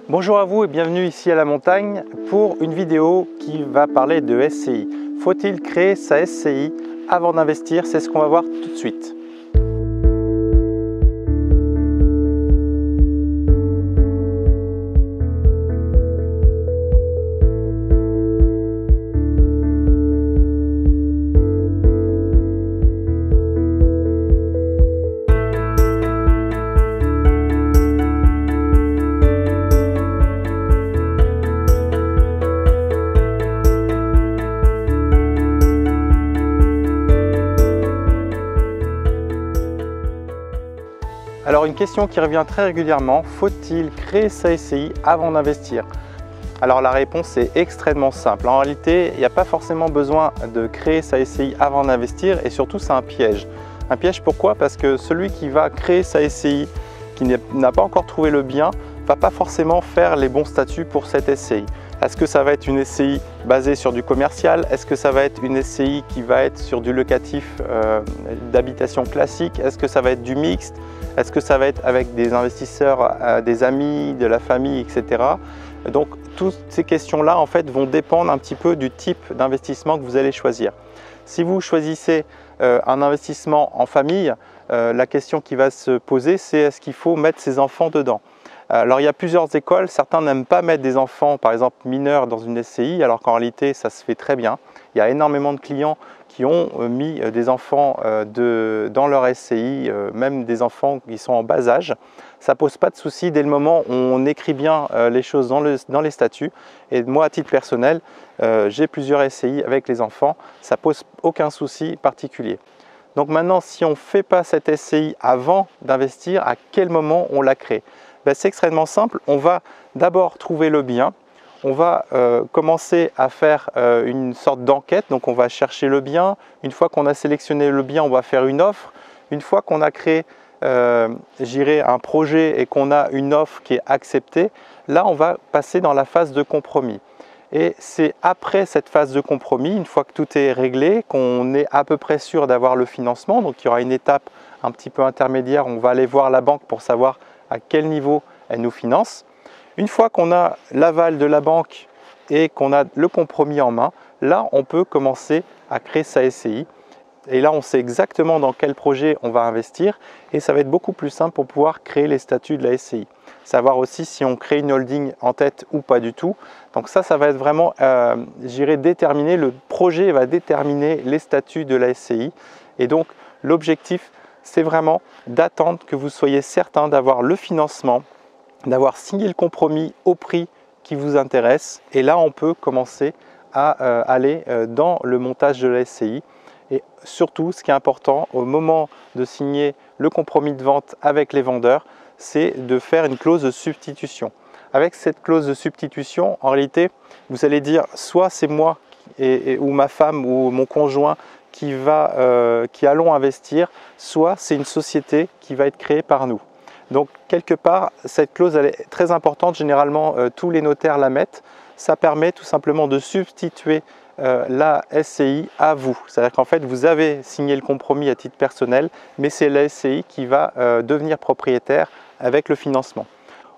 Bonjour à vous et bienvenue ici à la montagne pour une vidéo qui va parler de SCI. Faut-il créer sa SCI avant d'investir? C'est ce qu'on va voir tout de suite. Alors une question qui revient très régulièrement, faut-il créer sa SCI avant d'investir? Alors la réponse est extrêmement simple. En réalité, il n'y a pas forcément besoin de créer sa SCI avant d'investir et surtout c'est un piège. Un piège pourquoi? Parce que celui qui va créer sa SCI, qui n'a pas encore trouvé le bien, ne va pas forcément faire les bons statuts pour cette SCI. Est-ce que ça va être une SCI basée sur du commercial? Est-ce que ça va être une SCI qui va être sur du locatif d'habitation classique? Est-ce que ça va être du mixte? Est-ce que ça va être avec des investisseurs, des amis, de la famille, etc. Donc toutes ces questions-là en fait vont dépendre un petit peu du type d'investissement que vous allez choisir. Si vous choisissez un investissement en famille, la question qui va se poser, c'est est-ce qu'il faut mettre ses enfants dedans? Alors il y a plusieurs écoles, certains n'aiment pas mettre des enfants par exemple mineurs dans une SCI alors qu'en réalité ça se fait très bien. Il y a énormément de clients qui ont mis des enfants dans leur SCI, même des enfants qui sont en bas âge. Ça ne pose pas de souci dès le moment où on écrit bien les choses dans les statuts. Et moi à titre personnel, j'ai plusieurs SCI avec les enfants, ça ne pose aucun souci particulier. Donc maintenant si on ne fait pas cette SCI avant d'investir, à quel moment on la crée? C'est extrêmement simple, on va d'abord trouver le bien, on va commencer à faire une sorte d'enquête, donc on va chercher le bien. Une fois qu'on a sélectionné le bien, on va faire une offre. Une fois qu'on a créé un projet et qu'on a une offre qui est acceptée, là on va passer dans la phase de compromis. Et c'est après cette phase de compromis, une fois que tout est réglé, qu'on est à peu près sûr d'avoir le financement, donc il y aura une étape un petit peu intermédiaire, on va aller voir la banque pour savoir à quel niveau elle nous finance. Une fois qu'on a l'aval de la banque et qu'on a le compromis en main, là on peut commencer à créer sa SCI. Et là on sait exactement dans quel projet on va investir et ça va être beaucoup plus simple pour pouvoir créer les statuts de la SCI. Savoir aussi si on crée une holding en tête ou pas du tout. Donc ça va être vraiment, déterminer, le projet va déterminer les statuts de la SCI. Et donc l'objectif, c'est vraiment d'attendre que vous soyez certain d'avoir le financement, d'avoir signé le compromis au prix qui vous intéresse. Et là, on peut commencer à aller dans le montage de la SCI. Et surtout, ce qui est important au moment de signer le compromis de vente avec les vendeurs, c'est de faire une clause de substitution. Avec cette clause de substitution, en réalité, vous allez dire soit c'est moi ou ma femme ou mon conjoint qui allons investir, soit c'est une société qui va être créée par nous. Donc quelque part, cette clause elle est très importante, généralement tous les notaires la mettent. Ça permet tout simplement de substituer la SCI à vous. C'est-à-dire qu'en fait, vous avez signé le compromis à titre personnel, mais c'est la SCI qui va devenir propriétaire avec le financement.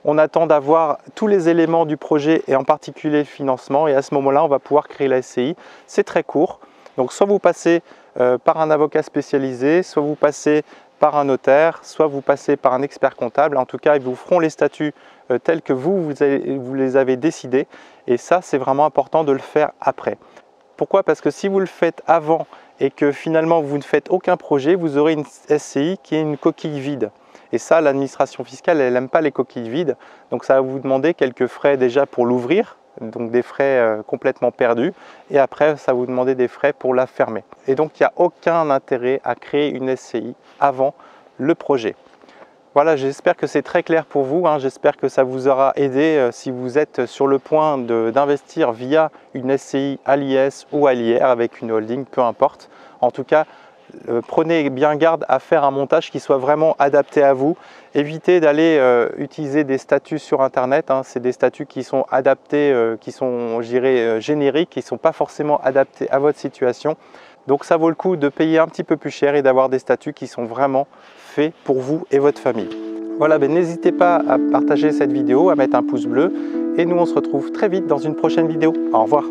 On attend d'avoir tous les éléments du projet et en particulier le financement et à ce moment-là, on va pouvoir créer la SCI. C'est très court. Donc soit vous passez par un avocat spécialisé, soit vous passez par un notaire, soit vous passez par un expert comptable. En tout cas, ils vous feront les statuts tels que vous les avez décidés. Et ça, c'est vraiment important de le faire après. Pourquoi? Parce que si vous le faites avant et que finalement vous ne faites aucun projet, vous aurez une SCI qui est une coquille vide. Et ça, l'administration fiscale, elle n'aime pas les coquilles vides. Donc ça va vous demander quelques frais déjà pour l'ouvrir, donc des frais complètement perdus. Et après, ça va vous demander des frais pour la fermer. Et donc, il n'y a aucun intérêt à créer une SCI avant le projet. Voilà, j'espère que c'est très clair pour vous. J'espère que ça vous aura aidé si vous êtes sur le point d'investir via une SCI à l'IS ou à l'IR avec une holding, peu importe. En tout cas, prenez bien garde à faire un montage qui soit vraiment adapté à vous. Évitez d'aller utiliser des statuts sur internet, c'est des statuts qui sont adaptés, qui sont génériques, qui ne sont pas forcément adaptés à votre situation. Donc ça vaut le coup de payer un petit peu plus cher et d'avoir des statuts qui sont vraiment faits pour vous et votre famille. Voilà, n'hésitez pas à partager cette vidéo, à mettre un pouce bleu et nous on se retrouve très vite dans une prochaine vidéo. Au revoir.